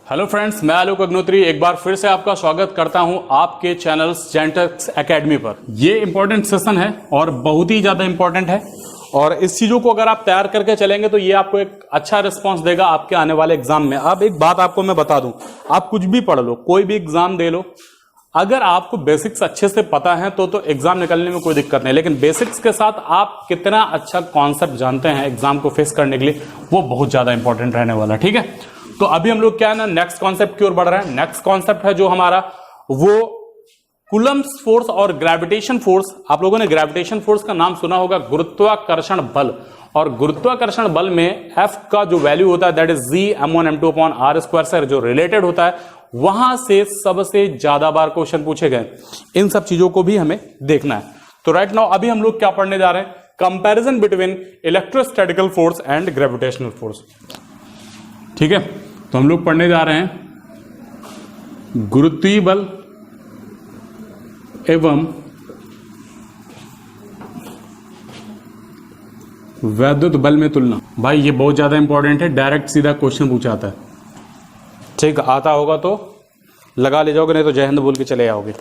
Hello friends, मैं आलोक अग्निहोत्री एक बार फिर से आपका स्वागत करता हूं आपके चैनल जेंटेक्स एकेडमी पर। ये इंपॉर्टेंट सेशन है और बहुत ही ज्यादा इंपॉर्टेंट है और इस चीजों को अगर आप तैयार करके चलेंगे तो ये आपको एक अच्छा रिस्पांस देगा आपके आने वाले एग्जाम में। अब एक बात आपको मैं बता दूं, आप कुछ भी पढ़ लो, कोई भी एग्जाम दे लो, अगर आपको बेसिक्स अच्छे से पता है तो एग्जाम निकलने में कोई दिक्कत नहीं, लेकिन बेसिक्स के साथ आप कितना अच्छा कॉन्सेप्ट जानते हैं एग्जाम को फेस करने के लिए, वो बहुत ज्यादा इंपॉर्टेंट रहने वाला। ठीक है, तो अभी हम लोग क्या है ना, नेक्स्ट कॉन्सेप्ट की ओर बढ़ रहे हैं। नेक्स्ट कॉन्सेप्ट है जो हमारा, वो कूलम्ब्स फोर्स और ग्रेविटेशन फोर्स। आप लोगों ने ग्रेविटेशन फोर्स का नाम सुना होगा, गुरुत्वाकर्षण बल। और गुरुत्वाकर्षण बल में F का जो वैल्यू होता है दैट इज G(m1m2/r² से जो रिलेटेड होता है, वहां से सबसे ज्यादा बार क्वेश्चन पूछे गए। इन सब चीजों को भी हमें देखना है। तो राइट नाउ अभी हम लोग क्या पढ़ने जा रहे हैं, comparison between electrostatical force and gravitational force. ठीक है, तो हम लोग पढ़ने जा रहे हैं गुरुत्वीय बल एवं वैद्युत बल में तुलना। भाई ये बहुत ज्यादा इंपॉर्टेंट है, डायरेक्ट सीधा क्वेश्चन पूछा आता है। ठीक, आता होगा तो लगा ले जाओगे, नहीं तो जय हिंद बोल के चले आओगे।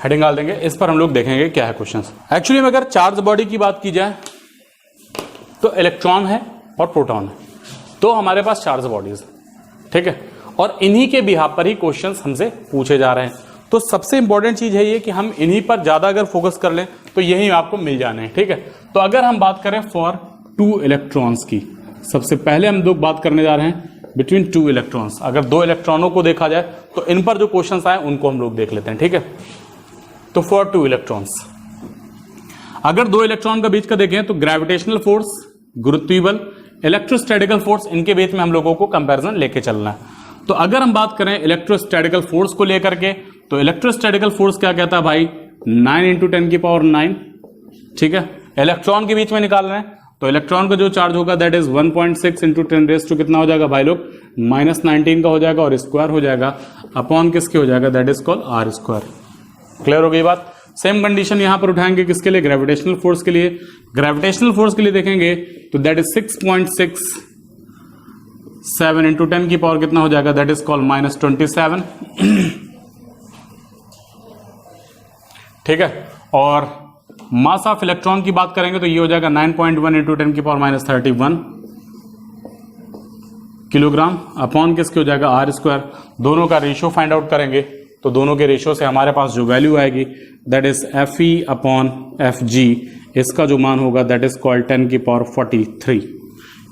हेडिंग डाल देंगे, इस पर हम लोग देखेंगे क्या है क्वेश्चन। एक्चुअली में अगर चार्ज बॉडी की बात की जाए तो इलेक्ट्रॉन है और प्रोटॉन है, तो हमारे पास चार्ज बॉडीज। ठीक है, और इन्हीं के बिहाफ पर ही क्वेश्चंस हमसे पूछे जा रहे हैं। तो सबसे इंपॉर्टेंट चीज है ये कि हम इन्हीं पर ज्यादा अगर फोकस कर लें तो यही आपको मिल जाने हैं। ठीक है, तो अगर हम बात करें फॉर 2 इलेक्ट्रॉन्स की, सबसे पहले हम लोग बात करने जा रहे हैं बिटवीन 2 इलेक्ट्रॉन्स। अगर 2 इलेक्ट्रॉनों को देखा जाए तो इन पर जो क्वेश्चंस आए उनको हम लोग देख लेते हैं। ठीक है, तो फॉर 2 इलेक्ट्रॉन्स, अगर 2 इलेक्ट्रॉन का बीच का देखें तो ग्रेविटेशनल फोर्स, गुरुत्वीय बल, इलेक्ट्रोस्टैटिकल फोर्स, इनके बीच में हम लोगों को कंपैरिजन लेके चलना है। तो अगर हम बात करें इलेक्ट्रोस्टैटिकल फोर्स को लेकर के, तो इलेक्ट्रोस्टैटिकल फोर्स क्या कहता है भाई, 9 × 10⁹। ठीक है, इलेक्ट्रॉन के बीच में निकाल रहे हैं तो इलेक्ट्रॉन का जो चार्ज होगा दैट इज 1.6 × 10⁻⁻⁴ कितना हो जाएगा भाई लोग, -19 का हो जाएगा और स्क्वायर हो जाएगा अपॉन किसके हो जाएगा, that is called r²। Clear हो गई बात। सेम कंडीशन यहां पर उठाएंगे किसके लिए, ग्रेविटेशनल फोर्स के लिए। ग्रेविटेशनल फोर्स के लिए देखेंगे तो दैट इज 6.67 × 10⁻⁴ कितना हो जाएगा, दैट इज कॉल्ड -27। ठीक है, और मास ऑफ इलेक्ट्रॉन की बात करेंगे तो ये हो जाएगा 9.1 × 10⁻31 किलोग्राम अपॉन किसके हो जाएगा, r²। दोनों का रेशियो फाइंड आउट करेंगे तो दोनों के रेशियो से हमारे पास जो वैल्यू आएगी दैट इज Fe/Fg, इसका जो मान होगा दैट इज कॉल्ड 10⁻43।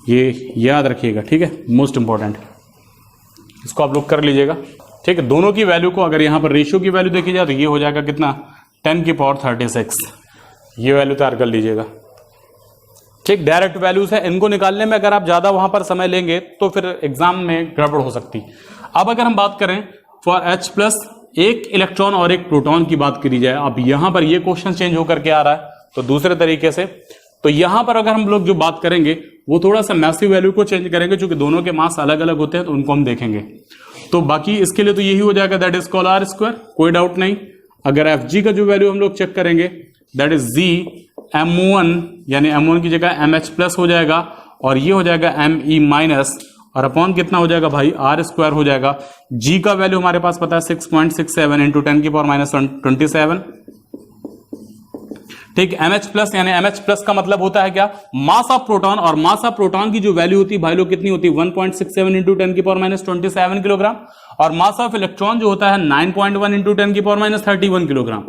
ये याद रखिएगा। ठीक है, मोस्ट इंपॉर्टेंट, इसको आप लोग कर लीजिएगा। ठीक है, दोनों की वैल्यू को अगर यहां पर रेशियो की वैल्यू देखी जाए तो ये हो जाएगा कितना, 10⁻36। ये वैल्यू तैयार कर लीजिएगा। ठीक, डायरेक्ट वैल्यूज है, इनको निकालने में अगर आप ज्यादा वहां पर समय लेंगे तो फिर एग्जाम में गड़बड़ हो सकती। अब अगर हम बात करें फॉर H+, एक इलेक्ट्रॉन और एक प्रोटॉन की बात करी जाए, अब यहां पर ये क्वेश्चन चेंज होकर के आ रहा है तो दूसरे तरीके से, तो यहां पर अगर हम लोग जो बात करेंगे वो थोड़ा सा मैसिव वैल्यू को चेंज करेंगे, क्योंकि दोनों के मास अलग अलग होते हैं तो उनको हम देखेंगे। तो बाकी इसके लिए तो यही हो जाएगा, दैट इज कॉल्ड r², कोई डाउट नहीं। अगर Fg का जो वैल्यू हम लोग चेक करेंगे दैट इज Gm1, यानी m1 की जगह mh+ हो जाएगा और ये हो जाएगा Me- और अपॉन कितना हो जाएगा भाई, r² हो जाएगा। G का वैल्यू हमारे पास पता है 6.67 × 10⁻27। ठीक, MH+ यानी MH+ का मतलब होता है क्या, मास ऑफ प्रोटॉन, और मास ऑफ प्रोटॉन की जो वैल्यू होती है भाई लोग कितनी होती है, 1.67 × 10⁻27 किलोग्राम, और मास ऑफ इलेक्ट्रॉन जो होता है 9.1 × 10⁻31 किलोग्राम।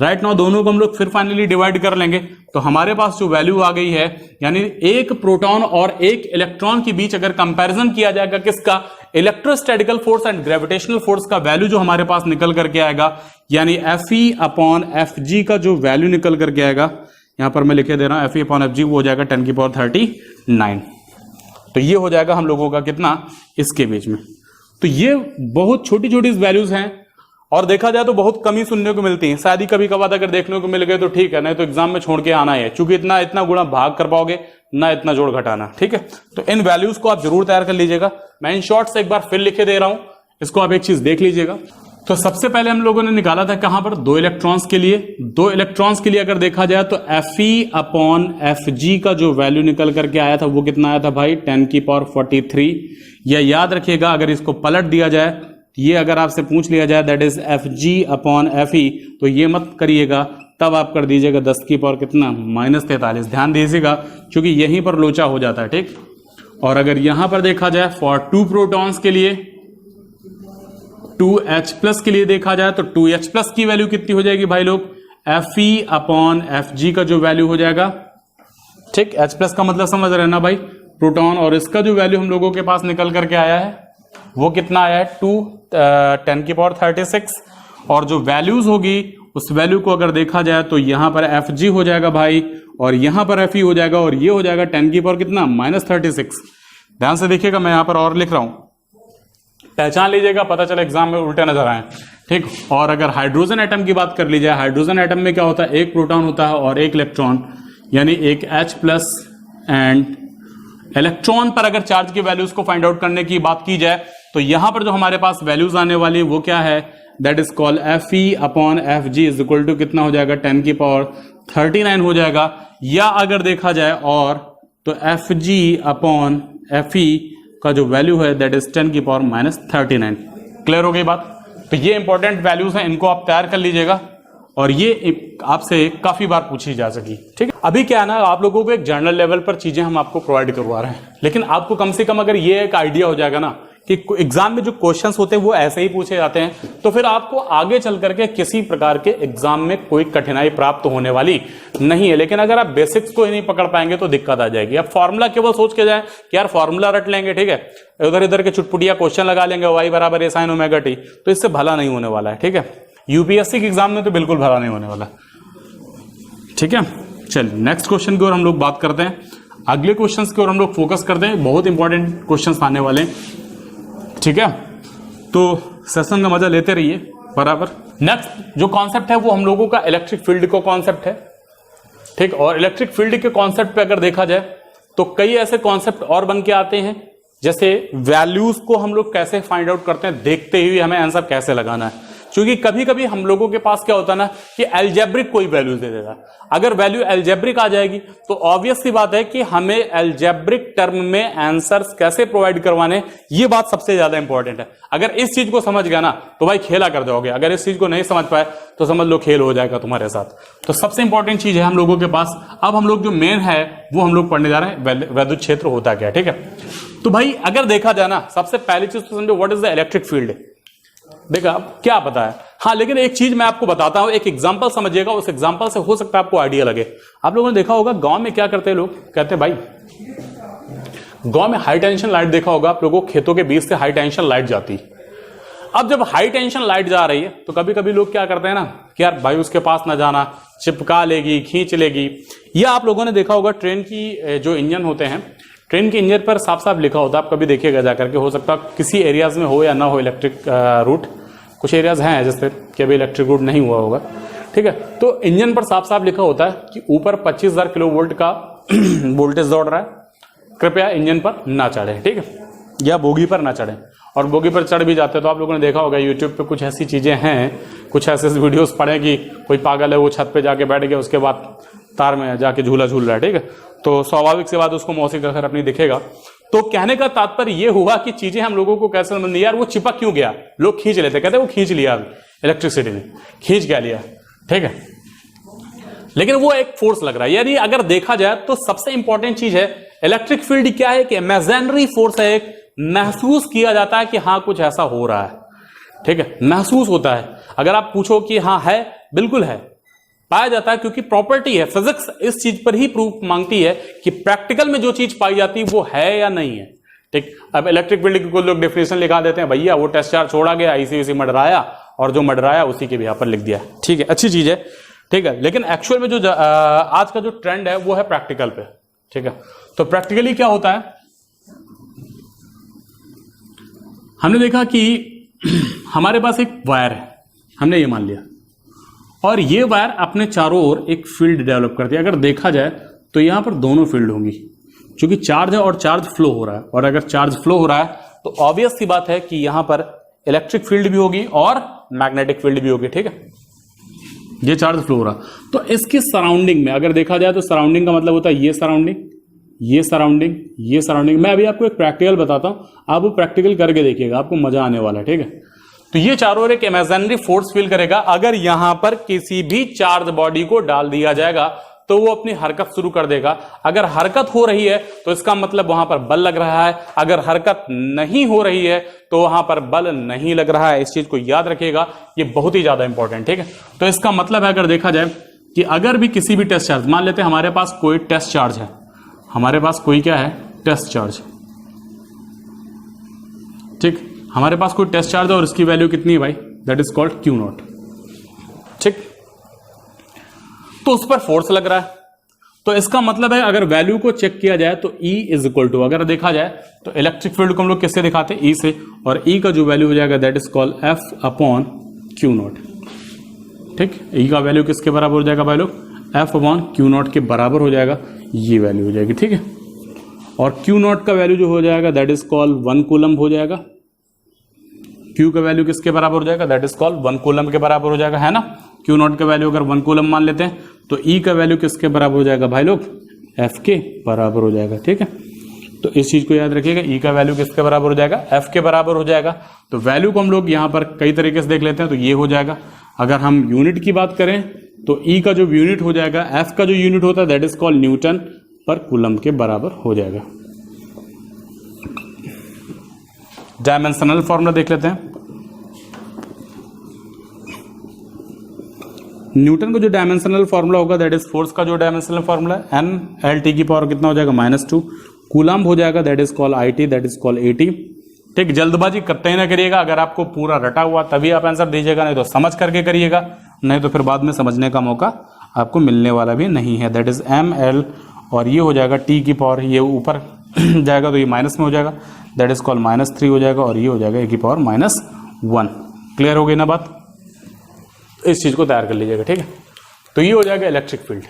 राइट नाउ दोनों को हम लोग फिर फाइनली डिवाइड कर लेंगे तो हमारे पास जो वैल्यू आ गई है, यानी एक प्रोटॉन और एक इलेक्ट्रॉन के बीच अगर कंपैरिजन किया जाएगा किसका, इलेक्ट्रोस्टैटिकल फोर्स एंड ग्रेविटेशनल फोर्स का वैल्यू जो हमारे पास निकल करके आएगा, यानी Fe/Fg का जो वैल्यू निकल करके आएगा, यहां पर मैं लिखे दे रहा हूं Fe/Fg, वो हो जाएगा 10⁻39। तो ये हो जाएगा हम लोगों का कितना, इसके बीच में। तो ये बहुत छोटी छोटी वैल्यूज हैं और देखा जाए तो बहुत कम ही सुनने को मिलती हैं। शायद ही कभी कभार अगर देखने को मिल गए तो ठीक है, नहीं तो एग्जाम में छोड़ के आना है, क्योंकि इतना गुणा भाग कर पाओगे ना, इतना जोड़ घटाना। ठीक है, तो इन वैल्यूज को आप जरूर तैयार कर लीजिएगा। मैं इन शॉर्ट से एक बार फिर लिखे दे रहा हूं, इसको आप एक चीज देख लीजिएगा। तो सबसे पहले हम लोगों ने निकाला था कहां पर, 2 इलेक्ट्रॉन्स के लिए। 2 इलेक्ट्रॉन्स के लिए अगर देखा जाए तो Fe/Fg का जो वैल्यू निकल करके आया था वो कितना आया था भाई, 10⁻43। या याद रखिएगा अगर इसको पलट दिया जाए, ये अगर आपसे पूछ लिया जाए दैट इज Fg/Fe, तो ये मत करिएगा, तब आप कर दीजिएगा 10 की पावर कितना, -43। ध्यान दीजिएगा क्योंकि यहीं पर लोचा हो जाता है, ठीक। और अगर यहां पर देखा जाए फॉर 2 प्रोटॉन्स के लिए, 2H+ के लिए देखा जाए तो 2H+ की वैल्यू कितनी हो जाएगी भाई लोग, Fe/Fg का जो वैल्यू हो जाएगा, ठीक। H+ का मतलब समझ रहे हैं ना भाई, प्रोटॉन, और इसका जो वैल्यू हम लोगों के पास निकल करके आया है वो कितना आया है, 10⁻36। और जो वैल्यूज होगी उस वैल्यू को अगर देखा जाए तो यहां पर Fg हो जाएगा भाई, और यहां पर Fe हो जाएगा, और ये हो जाएगा 10 की पावर कितना, -36। ध्यान से देखिएगा, मैं यहां पर और लिख रहा हूं, पहचान लीजिएगा, पता चले एग्जाम में उल्टे नजर आए, ठीक। और अगर हाइड्रोजन एटम की बात कर ली जाए, हाइड्रोजन एटम में क्या होता है, एक प्रोटॉन होता है और एक इलेक्ट्रॉन, यानी एक H+ एंड इलेक्ट्रॉन पर अगर चार्ज की वैल्यूज को फाइंड आउट करने की बात की जाए तो यहां पर जो हमारे पास वैल्यूज आने वाली वो क्या है, that is called Fe/Fg is equal to कितना हो जाएगा, 10 की पावर 39 हो जाएगा। या अगर देखा जाए और तो Fg/Fe का जो वैल्यू है दैट इज 10 की पावर -39। क्लियर हो गई बात। तो ये इंपॉर्टेंट वैल्यूज हैं, इनको आप तैयार कर लीजिएगा, और ये आपसे काफी बार पूछी जा सकी, ठीक है। अभी क्या है ना, आप लोगों को एक जर्नल लेवल पर चीजें हम आपको प्रोवाइड करवा रहे हैं, लेकिन आपको कम से कम अगर ये एक आइडिया हो जाएगा ना कि एग्जाम में जो क्वेश्चंस होते हैं वो ऐसे ही पूछे जाते हैं, तो फिर आपको आगे चल करके किसी प्रकार के एग्जाम में कोई कठिनाई प्राप्त होने वाली नहीं है। लेकिन अगर आप बेसिक्स को ही नहीं पकड़ पाएंगे तो दिक्कत आ जाएगी। अब फॉर्मूला केवल सोच के जाए कि यार फॉर्मूला रट लेंगे, ठीक है, उधर इधर के चुटपुटिया क्वेश्चन लगा लेंगे, y = a sin ω t, तो इससे भला नहीं होने वाला है, ठीक है। यूपीएससी के एग्जाम में तो बिल्कुल भला नहीं होने वाला, ठीक है। चलिए नेक्स्ट क्वेश्चन की ओर हम लोग बात करते हैं, अगले क्वेश्चंस की ओर हम लोग फोकस करते हैं, बहुत इंपॉर्टेंट क्वेश्चंस आने वाले हैं, ठीक है। तो सेशन का मजा लेते रहिए बराबर। नेक्स्ट जो कॉन्सेप्ट है वो हम लोगों का इलेक्ट्रिक फील्ड का कॉन्सेप्ट है, ठीक। और इलेक्ट्रिक फील्ड के कॉन्सेप्ट पे अगर देखा जाए तो कई ऐसे कॉन्सेप्ट और बन के आते हैं, जैसे वैल्यूज को हम लोग कैसे फाइंड आउट करते हैं, देखते हुए हमें आंसर कैसे लगाना है। क्योंकि कभी कभी हम लोगों के पास क्या होता है ना कि एल्जेब्रिक कोई वैल्यू दे देता है, अगर वैल्यू एल्जेब्रिक आ जाएगी तो ऑब्वियस सी बात है कि हमें एल्जेब्रिक टर्म में आंसर्स कैसे प्रोवाइड करवाने, ये बात सबसे ज्यादा इंपॉर्टेंट है। अगर इस चीज को समझ गया ना तो भाई खेला कर जाओगे, अगर इस चीज को नहीं समझ पाए तो समझ लो खेल हो जाएगा तुम्हारे साथ। तो सबसे इंपॉर्टेंट चीज है हम लोगों के पास। अब हम लोग जो मेन है वो हम लोग पढ़ने जा रहे हैं, वैद्युत क्षेत्र होता क्या, ठीक है। तो भाई अगर देखा जाए ना, सबसे पहली चीज तो समझो what is the electric field. देखा क्या पता है, हाँ, लेकिन एक चीज मैं आपको बताता हूं, एक एग्जांपल समझिएगा, उस एग्जांपल से हो सकता है आपको आइडिया लगे। आप लोगों ने देखा होगा गांव में क्या करते हैं लोग, कहते हैं भाई गांव में हाई टेंशन लाइट, देखा होगा आप लोगों, खेतों के बीच से हाई टेंशन लाइट जाती। अब जब हाई टेंशन लाइट जा रही है तो कभी कभी लोग क्या करते हैं ना कि यार भाई उसके पास ना जाना, चिपका लेगी, खींच लेगी। या आप लोगों ने देखा होगा ट्रेन की जो इंजन होते हैं, ट्रेन के इंजन पर साफ साफ लिखा होता है, आप कभी देखिएगा जाकर के, हो सकता है किसी एरियाज में हो या ना हो इलेक्ट्रिक रूट, कुछ एरियाज हैं जैसे कि अभी इलेक्ट्रिक रूट नहीं हुआ होगा, ठीक है। तो इंजन पर साफ साफ लिखा होता है कि ऊपर 25,000 किलोवोल्ट का वोल्टेज दौड़ रहा है, कृपया इंजन पर ना चढ़े, ठीक है, या बोगी पर ना चढ़े। और बोगी पर चढ़ भी जाते हैं तो आप लोगों ने देखा होगा यूट्यूब पे कुछ ऐसी चीजें हैं, कुछ ऐसे वीडियोस पड़े कि कोई पागल है वो छत पे जाके बैठ गया, उसके बाद तार में जाके झूला झूल रहा है, ठीक है। तो स्वाभाविक सी बात उसको मौसी का घर अपनी दिखेगा। तो कहने का तात्पर्य ये हुआ कि चीजें हम लोगों को कैसे समझनी, यार वो चिपक क्यों गया, लोग खींच लेते, कहते वो खींच लिया, इलेक्ट्रिसिटी ने खींच क्या लिया, ठीक है, लेकिन वो एक फोर्स लग रहा है। यानी अगर देखा जाए तो सबसे इंपॉर्टेंट चीज है इलेक्ट्रिक फील्ड क्या है कि इमेजिनरी फोर्स है, एक महसूस किया जाता है कि हाँ कुछ ऐसा हो रहा है, ठीक है, महसूस होता है। अगर आप पूछो कि हाँ है, बिल्कुल है, पाया जाता है, क्योंकि प्रॉपर्टी है, फिजिक्स इस चीज पर ही प्रूफ मांगती है कि प्रैक्टिकल में जो चीज पाई जाती है वो है या नहीं है, ठीक। अब इलेक्ट्रिक फील्ड की कुछ लोग डेफिनेशन लिखा देते हैं, भैया वो टेस्ट चार्ज छोड़ा गया, इसी मडराया, और जो मडराया उसी के भी यहाँ पर लिख दिया, ठीक है, अच्छी चीज है, ठीक है। लेकिन एक्चुअल में जो आज का जो ट्रेंड है वो है प्रैक्टिकल पे, ठीक है। तो प्रैक्टिकली क्या होता है, हमने देखा कि हमारे पास एक वायर है, हमने ये मान लिया, और ये वायर अपने चारों ओर एक फील्ड डेवलप करती है। अगर देखा जाए तो यहां पर दोनों फील्ड होंगी, क्योंकि चार्ज है और चार्ज फ्लो हो रहा है, और अगर चार्ज फ्लो हो रहा है तो ऑब्वियस सी बात है कि यहां पर इलेक्ट्रिक फील्ड भी होगी और मैग्नेटिक फील्ड भी होगी। ठीक है, ये चार्ज फ्लो हो रहा। तो इसकी सराउंडिंग में अगर देखा जाए तो सराउंडिंग का मतलब होता है ये सराउंडिंग, ये सराउंडिंग, ये सराउंडिंग। मैं अभी आपको एक प्रैक्टिकल बताता हूं, आप वो प्रैक्टिकल करके देखिएगा, आपको मजा आने वाला है। ठीक है, तो ये चारों ओर एक इमेजिनरी फोर्स फील करेगा। अगर यहां पर किसी भी चार्ज बॉडी को डाल दिया जाएगा तो वो अपनी हरकत शुरू कर देगा। अगर हरकत हो रही है तो इसका मतलब वहां पर बल लग रहा है, अगर हरकत नहीं हो रही है तो वहां पर बल नहीं लग रहा है। इस चीज को याद रखिएगा, ये बहुत ही ज्यादा इंपॉर्टेंट। ठीक है, तो इसका मतलब है अगर देखा जाए कि अगर भी किसी भी टेस्ट चार्ज, मान लेते हैं हमारे पास कोई टेस्ट चार्ज है, हमारे पास कोई क्या है, टेस्ट चार्ज। ठीक, हमारे पास कोई टेस्ट चार्ज है और इसकी वैल्यू कितनी है भाई, that is called Q not. ठीक, तो उस पर फोर्स लग रहा है। तो इसका मतलब है अगर वैल्यू को चेक किया जाए तो E इज इक्वल टू, अगर देखा जाए तो इलेक्ट्रिक फील्ड को हम लोग किससे दिखाते हैं, E से, और E का जो वैल्यू हो जाएगा that is called F upon Q not. ठीक, E का वैल्यू किसके बराबर हो जाएगा भाई लोग, F अपॉन क्यू नॉट के बराबर हो जाएगा, ये वैल्यू हो जाएगी। ठीक है, और क्यू नॉट का वैल्यू जो हो जाएगा दैट इज कॉल्ड 1 कूलम्ब हो जाएगा। Q का वैल्यू किसके बराबर हो जाएगा, दैट इज कॉल्ड 1 कूलम्ब के बराबर हो जाएगा, है ना। क्यू नॉट का वैल्यू अगर 1 कूलम्ब मान लेते हैं तो E का वैल्यू किसके बराबर हो जाएगा भाई लोग, F के बराबर हो जाएगा। ठीक है, तो इस चीज को याद रखिएगा, E का वैल्यू किसके बराबर हो जाएगा, F के बराबर हो जाएगा। तो वैल्यू को हम लोग यहां पर कई तरीके से देख लेते हैं, तो ये हो जाएगा। अगर हम यूनिट की बात करें तो E का जो यूनिट हो जाएगा, F का जो यूनिट होता है दैट इज कॉल्ड न्यूटन पर कूलम्ब के बराबर हो जाएगा। डायमेंशनल फॉर्मूला देख लेते हैं। न्यूटन का जो डायमेंशनल फॉर्मूला होगा दैट इज फोर्स का जो डायमेंशनल फॉर्मूला है, N/T की पावर कितना हो जाएगा, -2 कूलम्ब हो जाएगा, that is called IT, that is called 80। ठीक, जल्दबाजी करते ही ना करिएगा, अगर आपको पूरा रटा हुआ तभी आप आंसर दीजिएगा, नहीं तो समझ करके करिएगा, नहीं तो फिर बाद में समझने का मौका आपको मिलने वाला भी नहीं है। दैट इज ML, और ये हो जाएगा T की पावर, ये ऊपर जाएगा तो ये माइनस में हो जाएगा, दैट इज कॉल्ड -3 हो जाएगा, और ये हो जाएगा A की पावर -1। क्लियर हो गई ना बात, इस चीज को तैयार कर लीजिएगा। ठीक है, तो ये हो जाएगा इलेक्ट्रिक फील्ड।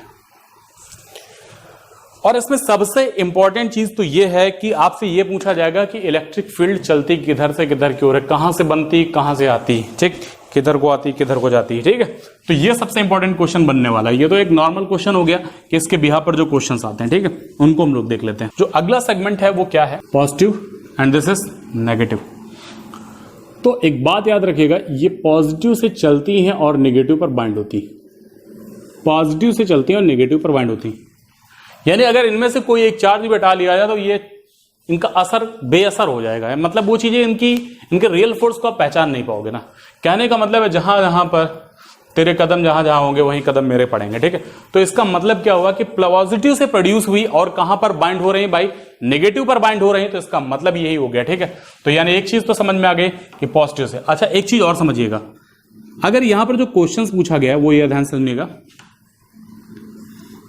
और इसमें सबसे इंपॉर्टेंट चीज तो ये है कि आपसे ये पूछा जाएगा कि इलेक्ट्रिक फील्ड चलती किधर से किधर की ओर है, कहां से बनती कहां से आती। ठीक, किधर को आती किधर को जाती। ठीक है, तो ये सबसे इंपॉर्टेंट क्वेश्चन बनने वाला है। ये तो एक नॉर्मल क्वेश्चन हो गया कि इसके बिहाफ पर जो क्वेश्चंस आते हैं, ठीक है, उनको हम लोग देख लेते हैं। जो अगला सेगमेंट है वो क्या है, positive and this is negative. तो एक बात याद रखिएगा, ये पॉजिटिव से चलती हैं और नेगेटिव पर बाइंड होती, पॉजिटिव से चलती हैं और नेगेटिव पर बाइंड होती। यानी अगर इनमें से कोई एक चार्ज भी हटा लिया जाए तो ये इनका असर बेअसर हो जाएगा। मतलब वो चीजें इनके रियल फोर्स को आप पहचान नहीं पाओगे ना। कहने का मतलब है जहां जहां पर तेरे कदम जहां जहां होंगे वहीं कदम मेरे पड़ेंगे। ठीक है, तो इसका मतलब क्या हुआ कि पॉजिटिव से प्रोड्यूस हुई और कहां पर बाइंड हो रही है भाई, नेगेटिव पर बाइंड हो रही है। तो इसका मतलब यही हो गया। ठीक है, तो यानी एक चीज तो समझ में आ गई कि पॉजिटिव से। अच्छा, एक चीज और समझिएगा, अगर यहां पर जो क्वेश्चन पूछा गया है वो ये ध्यान से सुनिएगा।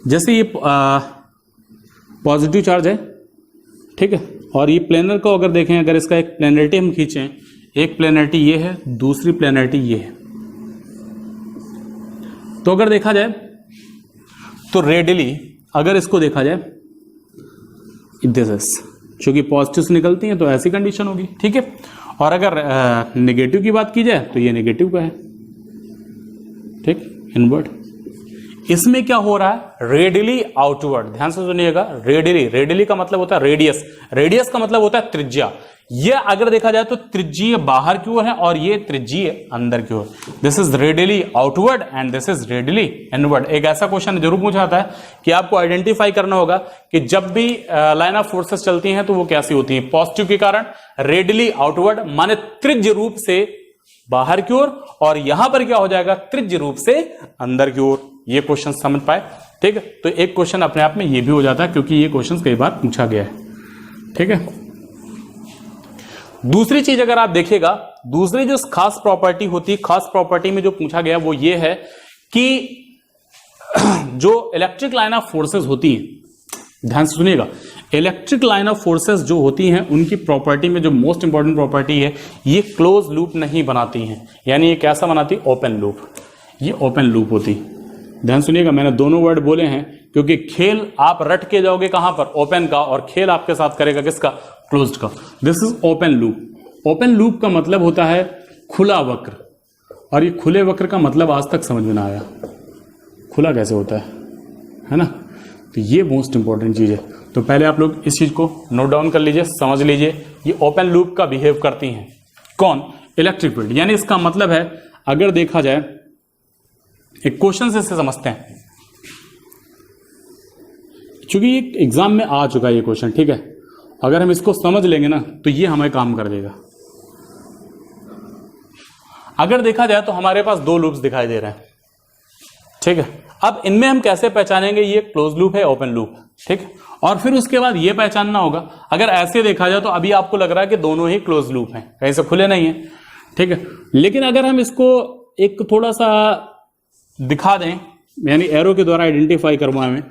जैसे ये पॉजिटिव चार्ज है, ठीक है, और ये प्लेनर को अगर देखें, अगर इसका एक प्लेनरिटी हम खींचें, एक प्लेनरिटी ये है, दूसरी प्लेनरिटी ये है, तो अगर देखा जाए तो रेडियली अगर इसको देखा जाए दिस इज, क्योंकि पॉजिटिव से निकलती हैं तो ऐसी कंडीशन होगी। ठीक है, और अगर नेगेटिव की बात की जाए तो ये नेगेटिव का है। ठीक, इनवर्ट। इसमें क्या हो रहा है, रेडियली आउटवर्ड। ध्यान से सुनिएगा, रेडियली का मतलब होता है रेडियस, रेडियस का मतलब होता है त्रिज्या। ये अगर देखा जाए तो त्रिज्यीय बाहर की ओर है और ये त्रिज्यीय अंदर की ओर। This is radially outward and this is radially inward. एक ऐसा क्वेश्चन जरूर पूछा जाता है कि आपको आइडेंटिफाई करना होगा कि जब भी लाइन ऑफ फोर्सेस चलती हैं तो वो कैसी होती हैं। पॉजिटिव के कारण रेडियली आउटवर्ड माने त्रिज्य रूप से बाहर की ओर, और यहां पर क्या हो जाएगा, त्रिज्य रूप से अंदर की ओर। ये क्वेश्चन समझ पाए। ठीक है, तो एक क्वेश्चन अपने आप में ये भी हो जाता है क्योंकि ये क्वेश्चन कई बार पूछा गया है। ठीक है, दूसरी चीज अगर आप देखिएगा, दूसरी जो खास प्रॉपर्टी होती है, खास प्रॉपर्टी में जो पूछा गया वो ये है कि जो इलेक्ट्रिक लाइन ऑफ फोर्सेस होती हैं, ध्यान से सुनिएगा, इलेक्ट्रिक लाइन ऑफ फोर्सेस जो होती हैं उनकी प्रॉपर्टी में जो मोस्ट इंपॉर्टेंट प्रॉपर्टी है, ये क्लोज लूप नहीं बनाती हैं। यानी ये कैसा बनाती है, ओपन लूप। ये ओपन लूप होती। ध्यान सुनिएगा, मैंने दोनों वर्ड बोले हैं क्योंकि खेल आप रट के जाओगे कहां पर, ओपन का, और खेल आपके साथ करेगा किसका, क्लोज्ड का। This is open loop. Open loop का मतलब होता है खुला वक्र। और ये खुले वक्र का मतलब आज तक समझ में ना आया, खुला कैसे होता है ना। तो ये मोस्ट इंपॉर्टेंट चीज़ है। तो पहले आप लोग इस चीज़ को नोट डाउन कर लीजिए, समझ लीजिए। ये ओपन लूप का बिहेव करती हैं कौन, इलेक्ट्रिक फील्ड। यानी इसका मतलब है अगर देखा जाए, एक क्वेश्चन से समझते हैं, क्योंकि ये एग्जाम में आ चुका है ये क्वेश्चन, ठीक है। अगर हम इसको समझ लेंगे ना तो ये हमें काम कर देगा। अगर देखा जाए तो हमारे पास दो लूप्स दिखाई दे रहे हैं, ठीक है। अब इनमें हम कैसे पहचानेंगे ये क्लोज लूप है, ओपन लूप, ठीक है। और फिर उसके बाद ये पहचानना होगा, अगर ऐसे देखा जाए तो अभी आपको लग रहा है कि दोनों ही क्लोज लूप हैं, कहीं से खुले नहीं है, ठीक है। लेकिन अगर हम इसको एक थोड़ा सा दिखा दें, यानी एरो के द्वारा आइडेंटिफाई करवाएं,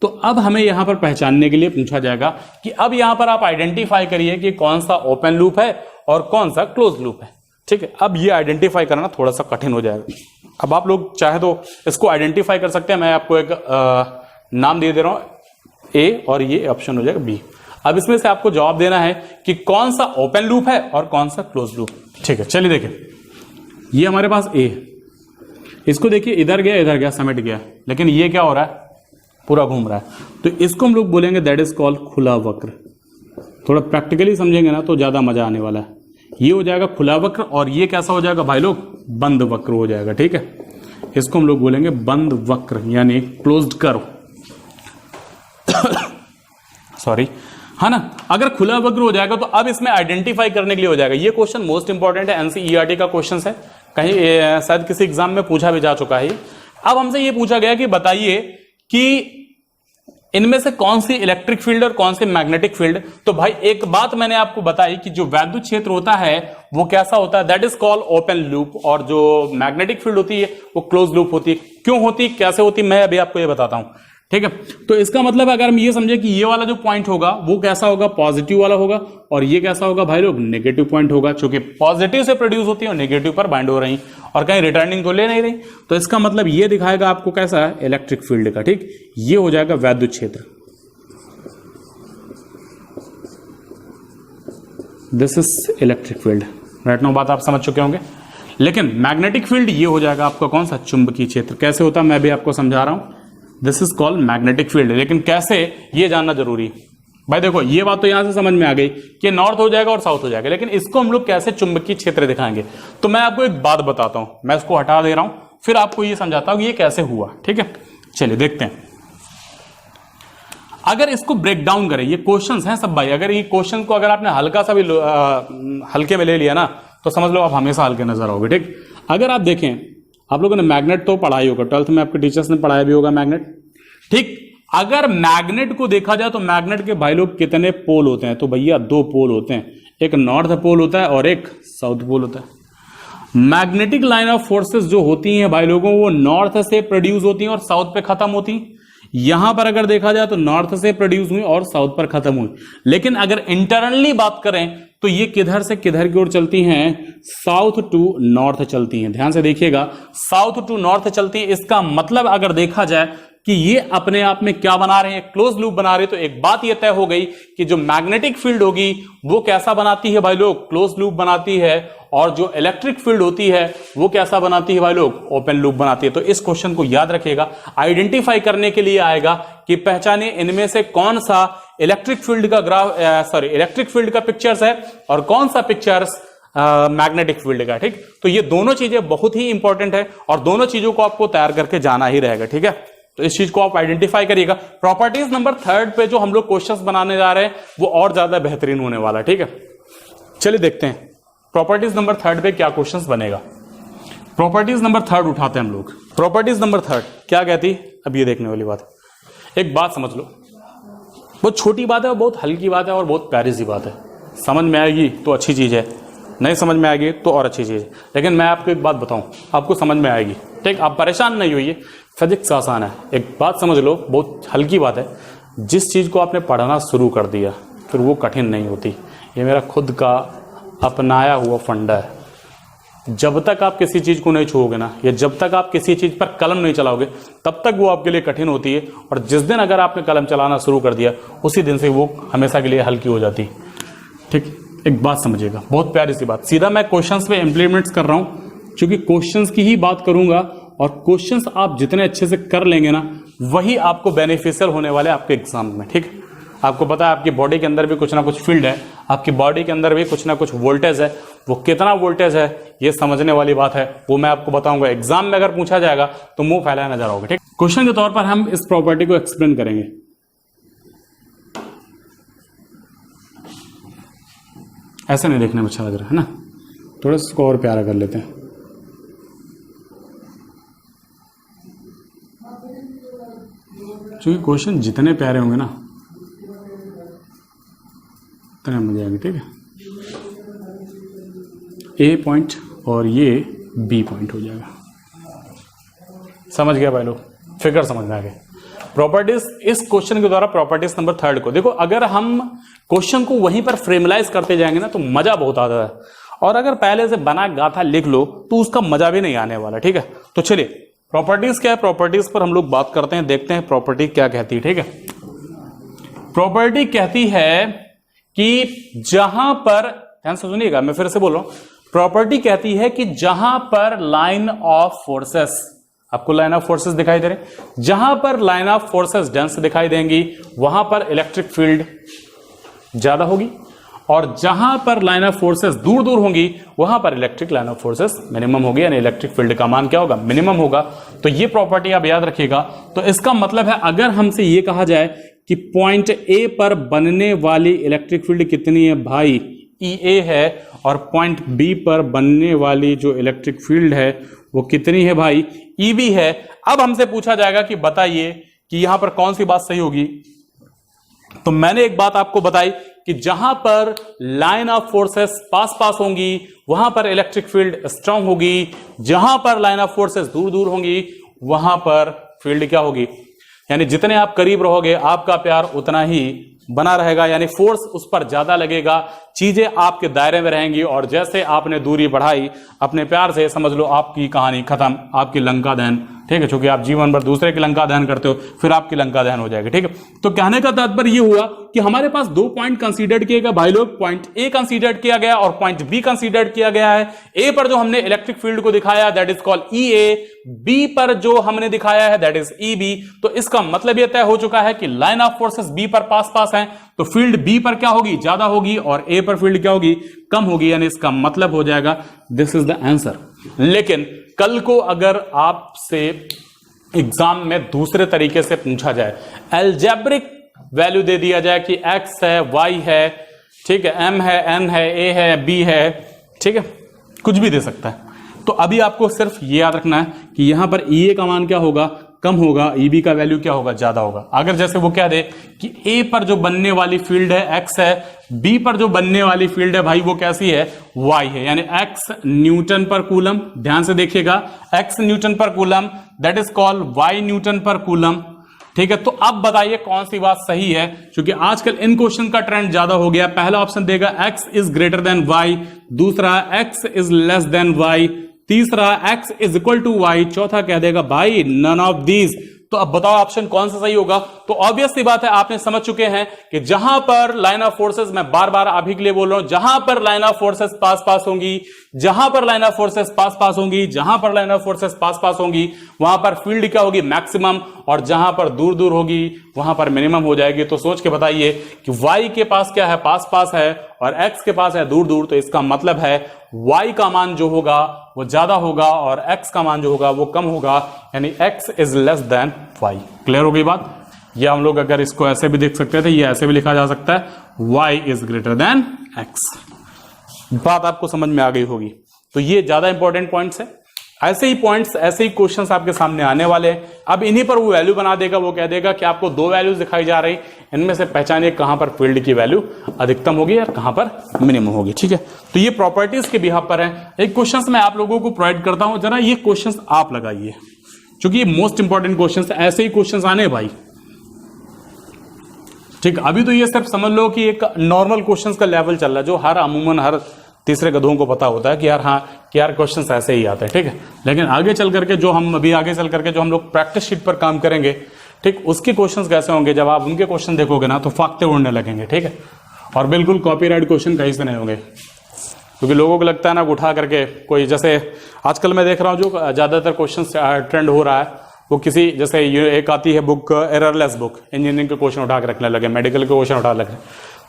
तो अब हमें यहां पर पहचानने के लिए पूछा जाएगा कि अब यहां पर आप आइडेंटिफाई करिए कि कौन सा ओपन लूप है और कौन सा क्लोज लूप है, ठीक है। अब ये आइडेंटिफाई करना थोड़ा सा कठिन हो जाएगा। अब आप लोग चाहे तो इसको आइडेंटिफाई कर सकते हैं। मैं आपको एक नाम दे दे रहा हूं ए, और ये ऑप्शन हो जाएगा बी। अब इसमें से आपको जवाब देना है कि कौन सा ओपन लूप है और कौन सा क्लोज लूप, ठीक है। चलिए देखिए, ये हमारे पास ए है, इसको देखिए इधर गया समेट गया, लेकिन ये क्या हो रहा है, पूरा घूम रहा है। तो इसको हम लोग बोलेंगे दैट इज कॉल्ड खुला वक्र। थोड़ा प्रैक्टिकली समझेंगे ना तो ज्यादा मजा आने वाला है। ये हो जाएगा खुला वक्र, और ये कैसा हो जाएगा भाई लोग, बंद वक्र हो जाएगा, ठीक है। इसको हम लोग बोलेंगे बंद वक्र, यानी क्लोज्ड कर्व, सॉरी, है ना। अगर खुला वक्र हो जाएगा तो अब इसमें आइडेंटिफाई करने के लिए हो जाएगा। ये क्वेश्चन मोस्ट इंपॉर्टेंट है, एनसीईआरटी का क्वेश्चन है, कहीं शायद किसी एग्जाम में पूछा भी जा चुका है। अब हमसे ये पूछा गया कि बताइए कि इनमें से कौन सी इलेक्ट्रिक फील्ड और कौन सी मैग्नेटिक फील्ड। तो भाई एक बात मैंने आपको बताई कि जो वैद्युत क्षेत्र होता है वो कैसा होता है, that is called open loop, और जो मैग्नेटिक फील्ड होती है वो क्लोज लूप होती है। क्यों होती, कैसे होती, मैं अभी आपको ये बताता हूं, ठीक है। तो इसका मतलब अगर हम ये समझे कि ये वाला जो पॉइंट होगा वो कैसा होगा, पॉजिटिव वाला होगा, और ये कैसा होगा भाई लोग, नेगेटिव पॉइंट होगा, क्योंकि पॉजिटिव से प्रोड्यूस होती है और नेगेटिव पर बाइंड हो रही और कहीं रिटर्निंग तो ले नहीं रही। तो इसका मतलब ये दिखाएगा आपको कैसा है, इलेक्ट्रिक फील्ड का, ठीक। ये हो जाएगा वैद्युत क्षेत्र, this is electric field, right now बात आप समझ चुके होंगे। लेकिन मैग्नेटिक फील्ड ये हो जाएगा आपका कौन सा, चुंबकीय क्षेत्र। कैसे होता है मैं भी आपको समझा रहा हूं, this is called magnetic field. लेकिन कैसे, ये जानना जरूरी है भाई। देखो ये बात तो यहां से समझ में आ गई कि नॉर्थ हो जाएगा और साउथ हो जाएगा, लेकिन इसको हम लोग कैसे चुंबकीय क्षेत्र दिखाएंगे। तो मैं आपको एक बात बताता हूं, मैं इसको हटा दे रहा हूं, फिर आपको ये समझाता हूं कि ये कैसे हुआ, ठीक है। चलिए देखते हैं। अगर इसको ब्रेक डाउन करें, ये क्वेश्चंस हैं सब भाई, अगर ये क्वेश्चन को अगर आपने हल्का सा भी हल्के में ले लिया ना तो समझ लो आप हमेशा हल्के नजर आओगे, ठीक। अगर आप देखें, आप लोगों ने मैग्नेट तो पढ़ाई होगा, 12th में आपके टीचर्स ने पढ़ाया भी होगा मैग्नेट, ठीक। अगर मैग्नेट को देखा जाए तो मैग्नेट के भाई लोग कितने पोल होते हैं, तो भैया दो पोल होते हैं, एक नॉर्थ पोल होता है और एक साउथ पोल होता है। मैग्नेटिक लाइन ऑफ फोर्सेस जो होती हैं भाई लोगों, वो नॉर्थ से प्रोड्यूस होती हैं और साउथ पे खत्म होती हैं। यहां पर अगर देखा जाए तो नॉर्थ से प्रोड्यूस हुई और साउथ पर खत्म हुई। लेकिन अगर इंटरनली बात करें तो ये किधर से किधर की ओर चलती हैं, साउथ टू नॉर्थ चलती हैं। ध्यान से देखिएगा, साउथ टू नॉर्थ चलती है। इसका मतलब अगर देखा जाए कि ये अपने आप में क्या बना रहे हैं, क्लोज लूप बना रहे हैं। तो एक बात ये तय हो गई कि जो मैग्नेटिक फील्ड होगी वो कैसा बनाती है भाई लोग, क्लोज लूप बनाती है, और जो इलेक्ट्रिक फील्ड होती है वो कैसा बनाती है भाई लोग, ओपन लूप बनाती है। तो इस क्वेश्चन को याद रखिएगा, आइडेंटिफाई करने के लिए आएगा कि पहचाने इनमें से कौन सा इलेक्ट्रिक फील्ड का इलेक्ट्रिक फील्ड का पिक्चर्स है और कौन सा पिक्चर्स मैग्नेटिक फील्ड का, ठीक। तो ये दोनों चीजें बहुत ही इंपॉर्टेंट है और दोनों चीजों को आपको तैयार करके जाना ही रहेगा, ठीक है। तो इस चीज को आप आइडेंटिफाई करिएगा। प्रॉपर्टीज नंबर 3 पे जो हम लोग क्वेश्चंस बनाने जा रहे हैं वो और ज्यादा बेहतरीन होने वाला, ठीक है। चलिए देखते हैं प्रॉपर्टीज नंबर 3 पे क्या क्वेश्चंस बनेगा। प्रॉपर्टीज नंबर 3 उठाते हैं हम लोग। प्रॉपर्टीज नंबर 3 क्या कहती, अब ये देखने वाली बात। एक बात समझ लो, बहुत छोटी बात है और बहुत हल्की बात है और बहुत प्यारी सी बात है। समझ में आएगी तो अच्छी चीज है, नहीं समझ में आएगी तो और अच्छी चीज है। लेकिन मैं आपको एक बात बताऊं, आपको समझ में आएगी, ठीक। आप परेशान नहीं होइए, फिजिक्स आसान है। एक बात समझ लो, बहुत हल्की बात है। जिस चीज को आपने पढ़ना शुरू कर दिया फिर वो कठिन नहीं होती। ये मेरा खुद का अपनाया हुआ फंडा है। जब तक आप किसी चीज को नहीं छूओगे ना, या जब तक आप किसी चीज पर कलम नहीं चलाओगे, तब तक वो आपके लिए कठिन होती है। और जिस दिन अगर आपने कलम चलाना शुरू कर दिया, उसी दिन से वो हमेशा के लिए हल्की हो जाती है, ठीक। एक बात समझिएगा, बहुत प्यारी सी बात। सीधा मैं क्वेश्चंस पे इंप्लीमेंट्स कर रहा हूं क्योंकि क्वेश्चंस की ही बात करूंगा और क्वेश्चंस आप जितने अच्छे से कर लेंगे ना वही आपको बेनिफिशियल होने वाले आपके एग्जाम में। ठीक, आपको पता है आपकी बॉडी के अंदर भी कुछ ना कुछ फील्ड है, आपकी बॉडी के अंदर भी कुछ ना कुछ वोल्टेज है, वो कितना वोल्टेज है ये समझने वाली बात है, वो मैं आपको बताऊंगा। एग्जाम में अगर पूछा जाएगा तो मुंह फैलाया नजर आओगे। ठीक, क्वेश्चन के तौर पर हम इस प्रॉपर्टी को एक्सप्लेन करेंगे। ऐसा नहीं देखने में अच्छा लग रहा है ना, थोड़ा इसको और प्यारा कर लेते हैं। क्योंकि क्वेश्चन जितने प्यारे होंगे ना उतने मजा आएगी। ठीक है, ए पॉइंट और ये बी पॉइंट हो जाएगा। समझ गया भाई लोग, फिगर समझ में आ गया। प्रॉपर्टीज, इस क्वेश्चन के द्वारा प्रॉपर्टीज नंबर 3 को देखो। अगर हम क्वेश्चन को वहीं पर फ्रेमलाइज करते जाएंगे ना तो मजा बहुत आता है, और अगर पहले से बना गाथा लिख लो तो उसका मजा भी नहीं आने वाला। ठीक है, तो चलिए प्रॉपर्टीज क्या है, प्रॉपर्टीज पर हम लोग बात करते हैं, देखते हैं प्रॉपर्टी क्या कहती है। ठीक है, प्रॉपर्टी कहती है कि जहां पर, ध्यान से सुनिएगा मैं फिर से बोल रहा हूं, प्रॉपर्टी कहती है कि जहां पर लाइन ऑफ फोर्सेस, आपको लाइन ऑफ फोर्सेस दिखाई दे रहे, जहां पर लाइन ऑफ फोर्सेस डेंस दिखाई देंगी वहां पर इलेक्ट्रिक फील्ड ज्यादा होगी, और जहां पर लाइन ऑफ फोर्सेस दूर दूर होंगी वहां पर electric line of forces minimum होगी, यानी इलेक्ट्रिक फील्ड का मान क्या होगा, मिनिमम होगा। तो ये प्रॉपर्टी आप याद रखिएगा। तो इसका मतलब है अगर हमसे ये कहा जाए कि पॉइंट ए पर बनने वाली इलेक्ट्रिक फील्ड कितनी है भाई, ई ए है, और पॉइंट बी पर बनने वाली जो इलेक्ट्रिक फील्ड है वो कितनी है भाई, ई बी है। अब हमसे पूछा जाएगा कि बताइए कि यहां पर कौन सी बात सही होगी। तो मैंने एक बात आपको बताई कि जहां पर लाइन ऑफ फोर्सेस पास पास होंगी वहां पर इलेक्ट्रिक फील्ड स्ट्रांग होगी, जहां पर लाइन ऑफ फोर्सेस दूर दूर होंगी वहां पर फील्ड क्या होगी, यानी जितने आप करीब रहोगे आपका प्यार उतना ही बना रहेगा, यानी फोर्स उस पर ज्यादा लगेगा, चीजें आपके दायरे में रहेंगी, और जैसे आपने दूरी बढ़ाई अपने प्यार से, समझ लो आपकी कहानी खत्म, आपकी लंका दहन। ठीक है, क्योंकि आप जीवन भर दूसरे की लंका दहन करते हो, फिर आपकी लंका दहन हो जाएगी। ठीक है, तो कहने का तात्पर्य ये हुआ कि हमारे पास 2 पॉइंट कंसीडर किए गए भाई लोग, पॉइंट ए कंसीडर किया गया और पॉइंट बी कंसीडर किया गया है। ए पर जो हमने इलेक्ट्रिक फील्ड को दिखाया that is called E A, B पर जो हमने दिखाया है दैट इज ई बी। तो इसका मतलब यह तय हो चुका है कि लाइन ऑफ फोर्सेस बी पर पास पास हैं, तो फील्ड बी पर क्या होगी, ज्यादा होगी, और ए पर फील्ड क्या होगी, कम होगी, यानी इसका मतलब हो जाएगा दिस इज द आंसर। लेकिन कल को अगर आपसे एग्जाम में दूसरे तरीके से पूछा जाए, अलजेब्रिक वैल्यू दे दिया जाए कि x है, y है, ठीक है, m है, n है, a है, b है, ठीक है, कुछ भी दे सकता है। तो अभी आपको सिर्फ ये याद रखना है कि यहां पर EA का मान क्या होगा, कम होगा, EB का वैल्यू क्या होगा, ज्यादा होगा। अगर जैसे वो कह दे कि A पर जो बनने वाली फील्ड है x है, B पर जो बनने वाली फील्ड है भाई वो कैसी है, y है, यानी x न्यूटन पर कूलम, ध्यान से देखिएगा, x न्यूटन पर coulomb that is called y Newton पर कूलम। ठीक है, तो अब बताइए कौन सी बात सही है, क्योंकि आजकल इन क्वेश्चन का ट्रेंड ज्यादा हो गया। पहला ऑप्शन देगा x is greater than y, दूसरा x is less than y, तीसरा x is equal to y, चौथा कह देगा भाई नन ऑफ दीज। तो अब बताओ ऑप्शन कौन सा सही होगा। तो ऑब्वियस सी बात है, आपने समझ चुके हैं कि जहां पर लाइन ऑफ फोर्सेस, मैं बार बार अभी के लिए बोल रहा हूं, जहां पर लाइन ऑफ फोर्सेस पास पास होंगी, जहां पर लाइन ऑफ फोर्सेस पास पास होंगी, जहां पर लाइन ऑफ फोर्सेस पास पास होंगी वहां पर फील्ड क्या होगी, मैक्सिमम, और जहां पर दूर दूर होगी वहां पर मिनिमम हो जाएगी। तो सोच के बताइए कि y के पास क्या है, पास पास है, और x के पास है दूर दूर, तो इसका मतलब है y का मान जो होगा वो ज्यादा होगा और x का मान जो होगा वो कम होगा, यानी x is less than y। Clear हो गई बात। ये हम लोग अगर इसको ऐसे भी देख सकते थे, ये ऐसे भी लिखा जा सकता है y is greater then x। बात आपको समझ में आ गई होगी। तो ये ज्यादा इंपॉर्टेंट पॉइंट्स है, ऐसे ही पॉइंट्स, ऐसे ही क्वेश्चंस आपके सामने आने वाले हैं। अब इन्हीं पर वो वैल्यू बना देगा, वो कह देगा कि आपको 2 वैल्यूज दिखाई जा रही, इनमें से पहचानिए कहां पर फील्ड की वैल्यू अधिकतम होगी और कहां पर मिनिमम होगी। ठीक है, तो ये प्रॉपर्टीज के बिहाफ पर है। एक क्वेश्चंस मैं आप लोगों को प्रोवाइड करता हूं, जरा ये क्वेश्चंस आप लगाइए, क्योंकि ये मोस्ट इंपॉर्टेंट क्वेश्चंस, ऐसे ही क्वेश्चंस आने भाई। ठीक, अभी तो ये सिर्फ समझ लो कि एक नॉर्मल क्वेश्चंस का लेवल चल रहा है, जो हर अमूमन हर तीसरे गधों को पता होता है कि यार हाँ कि यार क्वेश्चंस ऐसे ही आते हैं। ठीक है, लेकिन आगे चल करके जो हम अभी आगे चल करके जो हम लोग प्रैक्टिस शीट पर काम करेंगे, ठीक, उसके क्वेश्चंस कैसे होंगे, जब आप उनके क्वेश्चन देखोगे ना तो फाकते उड़ने लगेंगे। ठीक है, और बिल्कुल कॉपीराइट क्वेश्चन कहीं से नहीं होंगे। क्योंकि लोगों को लगता है ना उठा करके कोई, जैसे आजकल मैं देख रहा हूँ जो ज़्यादातर क्वेश्चन ट्रेंड हो रहा है वो किसी, जैसे एक आती है बुक एररलेस बुक, इंजीनियरिंग के क्वेश्चन उठा के रखने लगे, मेडिकल के क्वेश्चन उठा रखे।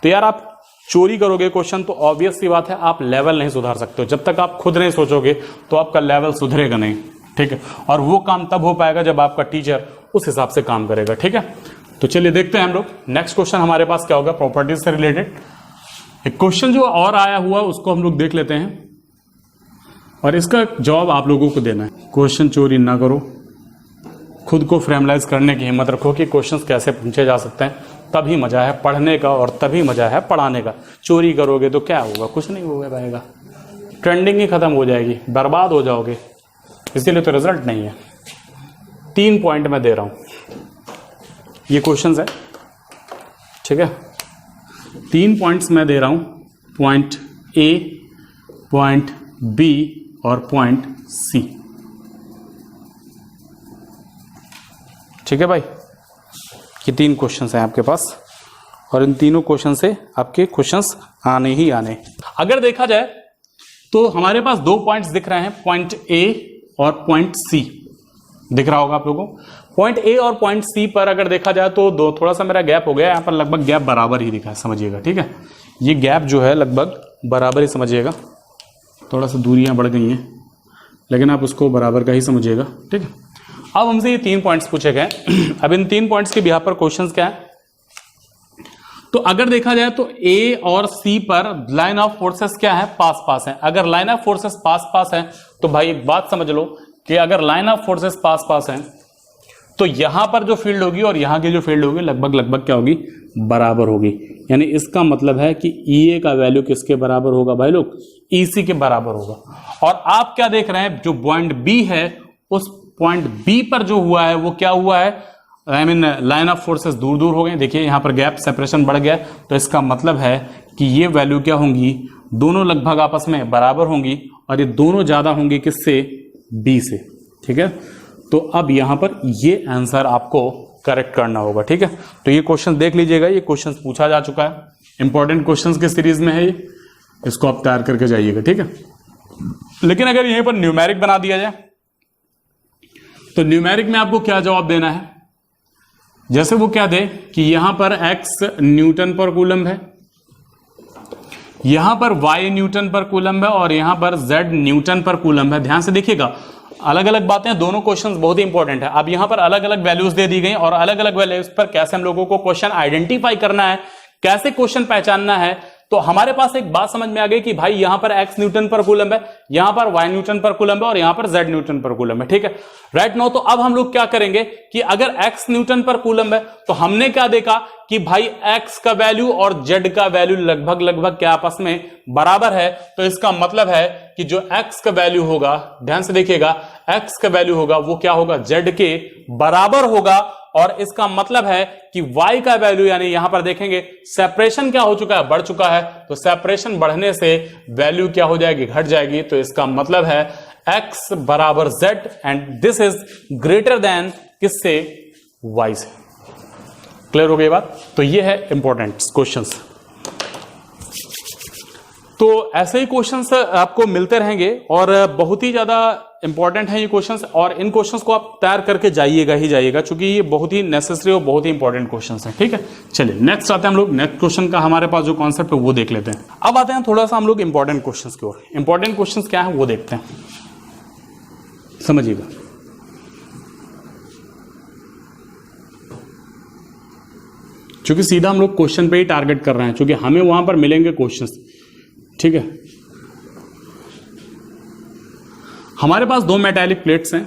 तो यार आप चोरी करोगे क्वेश्चन तो ऑब्वियस सी बात है आप लेवल नहीं सुधार सकते हो। जब तक आप खुद नहीं सोचोगे तो आपका लेवल सुधरेगा नहीं, ठीक है। और वो काम तब हो पाएगा जब आपका टीचर उस हिसाब से काम करेगा, ठीक है। तो चलिए देखते हैं हम लोग नेक्स्ट क्वेश्चन हमारे पास क्या होगा प्रॉपर्टीज से रिलेटेड। एक क्वेश्चन जो और आया हुआ उसको हम लोग देख लेते हैं और इसका जवाब आप लोगों को देना है। क्वेश्चन चोरी ना करो, खुद को फ्रेमलाइज करने की हिम्मत रखो कि क्वेश्चंस कैसे पूछे जा सकते हैं, तभी मजा है पढ़ने का और तभी मजा है पढ़ाने का। चोरी करोगे तो क्या होगा, कुछ नहीं होगा पाएगा, ट्रेंडिंग ही खत्म हो जाएगी, बर्बाद हो जाओगे, इसीलिए तो रिजल्ट नहीं है। 3 पॉइंट मैं दे रहा हूं, ये क्वेश्चंस है, ठीक है। 3 पॉइंट्स मैं दे रहा हूं, पॉइंट ए, पॉइंट बी और पॉइंट सी, ठीक है भाई। ये 3 क्वेश्चंस हैं आपके पास और इन तीनों क्वेश्चन से आपके क्वेश्चंस आने ही आने। अगर देखा जाए तो हमारे पास 2 पॉइंट्स दिख रहे हैं, पॉइंट ए और पॉइंट सी दिख रहा होगा आप लोगों को। पॉइंट ए और पॉइंट सी पर अगर देखा जाए तो थोड़ा सा मेरा गैप हो गया, यहाँ पर लगभग गैप बराबर ही दिखा है, समझिएगा, ठीक है। ये गैप जो है लगभग बराबर ही समझिएगा, थोड़ा सा दूरियां बढ़ गई हैं लेकिन आप उसको बराबर का ही समझिएगा, ठीक है। अब हमसे ये 3 पॉइंट्स पूछे गए। अब इन 3 पॉइंट्स के बिहार पर क्वेश्चंस क्या है, तो अगर देखा जाए तो ए और सी पर लाइन ऑफ फोर्सेस क्या है, पास पास है। अगर लाइन ऑफ फोर्सेस पास पास है तो भाई एक बात समझ लो कि अगर लाइन ऑफ फोर्सेस पास पास है तो यहां पर जो फील्ड होगी और यहां की जो फील्ड होगी लगभग क्या होगी, बराबर होगी। यानी इसका मतलब है कि ई ए का वैल्यू किसके बराबर होगा भाई लोग, ई सी के बराबर होगा। और आप क्या देख रहे हैं, जो पॉइंट बी है उस पॉइंट बी पर जो हुआ है वो क्या हुआ है, I mean line of forces दूर दूर हो गए। देखिए यहां पर गैप सेपरेशन बढ़ गया, तो इसका मतलब है कि ये वैल्यू क्या होंगी, दोनों लगभग आपस में बराबर होंगी और ये दोनों ज्यादा होंगी किससे, बी से, ठीक है। तो अब यहां पर ये आंसर आपको करेक्ट करना होगा, ठीक है। तो ये क्वेश्चन देख लीजिएगा, ये क्वेश्चन पूछा जा चुका है, इंपॉर्टेंट क्वेश्चंस के सीरीज में है ये, इसको आप तैयार करके जाइएगा, ठीक है। लेकिन अगर यहीं पर न्यूमेरिक बना दिया जाए तो न्यूमेरिक में आपको क्या जवाब देना है, जैसे वो क्या दे कि यहां पर x न्यूटन पर कूलम है, यहां पर y न्यूटन पर कूलम है और यहां पर z न्यूटन पर कूलम है। ध्यान से देखिएगा, अलग अलग बातें, दोनों क्वेश्चंस बहुत ही इंपॉर्टेंट है। अब यहां पर अलग अलग वैल्यूज दे दी गई और अलग अलग वैल्यूज पर कैसे हम लोगों को क्वेश्चन आइडेंटिफाई करना है, कैसे क्वेश्चन पहचानना है। तो हमारे पास एक बात समझ में आ गई कि भाई यहां पर x न्यूटन पर कूलम है, यहां पर y न्यूटन पर कूलम है और यहां पर z न्यूटन पर कूलम है, ठीक है। राइट नाउ तो अब हम लोग क्या करेंगे कि अगर x न्यूटन पर कूलम है तो हमने क्या देखा कि भाई x का वैल्यू और z का वैल्यू लगभग क्या आपस में बराबर है। तो इसका मतलब है कि जो x का वैल्यू होगा, ध्यान से देखिएगा, x का वैल्यू होगा वो क्या होगा, z के बराबर होगा। और इसका मतलब है कि y का वैल्यू, यानी यहां पर देखेंगे सेपरेशन क्या हो चुका है, बढ़ चुका है। तो सेपरेशन बढ़ने से वैल्यू क्या हो जाएगी, घट जाएगी। तो इसका मतलब है x बराबर z and this is greater then किससे, y से। क्लियर हो गई बात। तो ये है इंपॉर्टेंट क्वेश्चंस। तो ऐसे ही क्वेश्चंस आपको मिलते रहेंगे और बहुत ही ज्यादा इंपॉर्टेंट है ये क्वेश्चंस, और इन क्वेश्चंस को आप तैयार करके जाइएगा ही जाइएगा, क्योंकि ये बहुत ही नेसेसरी और बहुत ही इंपॉर्टेंट क्वेश्चंस हैं, ठीक है। चलिए नेक्स्ट आते हैं हम लोग, नेक्स्ट क्वेश्चन का हमारे पास जो कॉन्सेप्ट है वो देख लेते हैं। अब आते हैं थोड़ा सा हम लोग इंपॉर्टेंट क्वेश्चंस की ओर। इंपॉर्टेंट क्वेश्चंस क्या है वो देखते हैं, समझिएगा। क्योंकि सीधा हम लोग क्वेश्चन पे ही टारगेट कर रहे हैं, क्योंकि हमें वहां पर मिलेंगे क्वेश्चंस, ठीक है। हमारे पास 2 मेटालिक प्लेट्स हैं,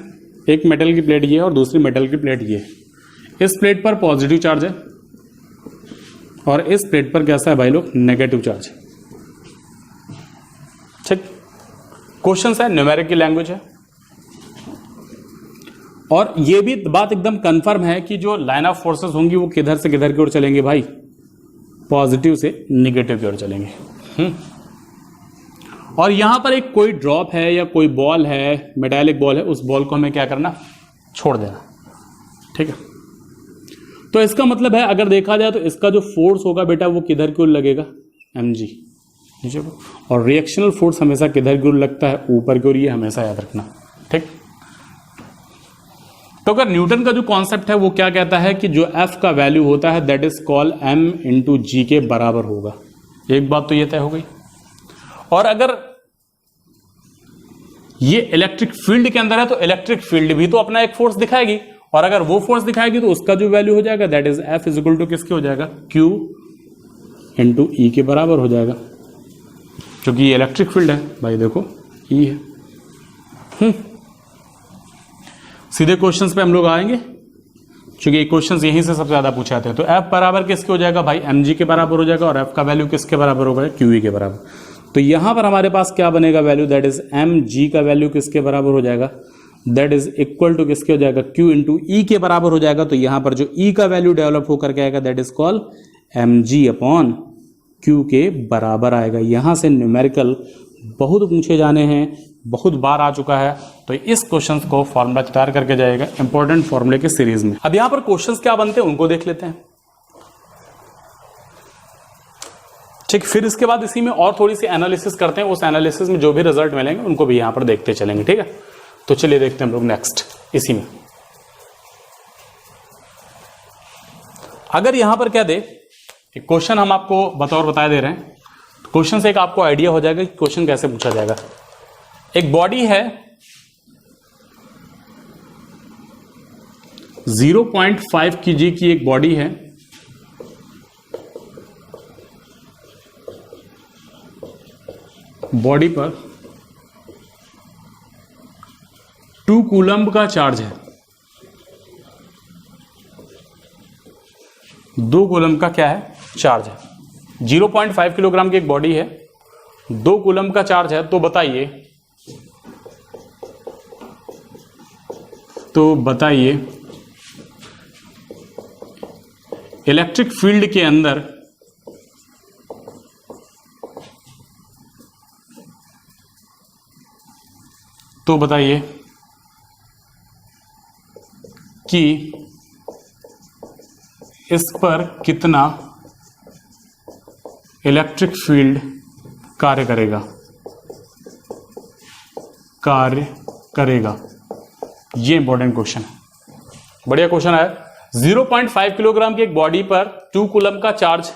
एक मेटल की प्लेट ये है और दूसरी मेटल की प्लेट ये है। इस प्लेट पर पॉजिटिव चार्ज है और इस प्लेट पर कैसा है भाई लोग, नेगेटिव चार्ज है, ठीक। क्वेश्चन है, न्यूमेरिक की लैंग्वेज है और ये भी बात एकदम कंफर्म है कि जो लाइन ऑफ फोर्सेस होंगी वो किधर से किधर की ओर चलेंगे भाई, पॉजिटिव से निगेटिव की ओर चलेंगे। और यहां पर एक कोई ड्रॉप है या कोई बॉल है, मेटालिक बॉल है, उस बॉल को हमें क्या करना, छोड़ देना, ठीक है। तो इसका मतलब है अगर देखा जाए तो इसका जो फोर्स होगा बेटा वो किधर की ओर लगेगा, mg, नीचे को, और रिएक्शनल फोर्स हमेशा किधर की ओर लगता है, ऊपर की ओर, ये हमेशा याद रखना, ठीक। तो अगर न्यूटन का जो कॉन्सेप्ट है वो क्या कहता है कि जो F का वैल्यू होता है that is called M into G के बराबर होगा। एक बात तो ये तय हो गई। और अगर ये इलेक्ट्रिक फील्ड के अंदर है तो इलेक्ट्रिक फील्ड भी तो अपना एक फोर्स दिखाएगी, और अगर वो फोर्स दिखाएगी तो उसका जो वैल्यू हो जाएगा that is F is equal to किसके हो जाएगा, Q इंटू ई के बराबर हो जाएगा, क्योंकि ये इलेक्ट्रिक फील्ड है भाई, देखो ई है। सीधे क्वेश्चंस पे हम लोग आएंगे, क्योंकि क्वेश्चंस यहीं से सबसे ज्यादा पूछे जाते हैं। तो F बराबर किसके हो जाएगा भाई, mg के बराबर हो जाएगा, और F का वैल्यू किसके बराबर होगा, QE के बराबर। तो यहां पर हमारे पास क्या बनेगा वैल्यू, दैट इज mg का वैल्यू किसके बराबर हो जाएगा, दैट इज इक्वल टू किसके हो जाएगा, Q इंटू ई के बराबर हो जाएगा। तो यहां पर जो ई का वैल्यू डेवलप होकर के आएगा that is called mg upon Q के बराबर आएगा। यहां से न्यूमेरिकल बहुत पूछे जाने हैं, बहुत बार आ चुका है, तो इस क्वेश्चंस को फॉर्मूला तैयार करके जाएगा इंपॉर्टेंट फॉर्मूले के सीरीज में। अब यहां पर क्वेश्चंस क्या बनते हैं उनको देख लेते हैं, ठीक। फिर इसके बाद इसी में और थोड़ी सी एनालिसिस करते हैं, उस एनालिसिस में जो भी रिजल्ट मिलेंगे उनको भी यहां पर देखते चलेंगे, ठीक है। तो चलिए देखते हैं हम लोग नेक्स्ट इसी में। अगर यहां पर क्या दे, एक क्वेश्चन हम आपको बतौर बताए दे रहे हैं, क्वेश्चन से एक आपको आइडिया हो जाएगा कि क्वेश्चन कैसे पूछा जाएगा। एक बॉडी है 0.5 kg की एक बॉडी है, बॉडी पर 2 कूलम्ब का चार्ज है, 2 कूलम्ब का क्या है, चार्ज है। 0.5 किलोग्राम की एक बॉडी है, 2 कूलम्ब का चार्ज है। तो बताइए इलेक्ट्रिक फील्ड के अंदर तो बताइए कि इस पर कितना इलेक्ट्रिक फील्ड कार्य करेगा। ये इंपॉर्टेंट क्वेश्चन है, बढ़िया क्वेश्चन है। 0.5 किलोग्राम की एक बॉडी पर 2 कूलम्ब का चार्ज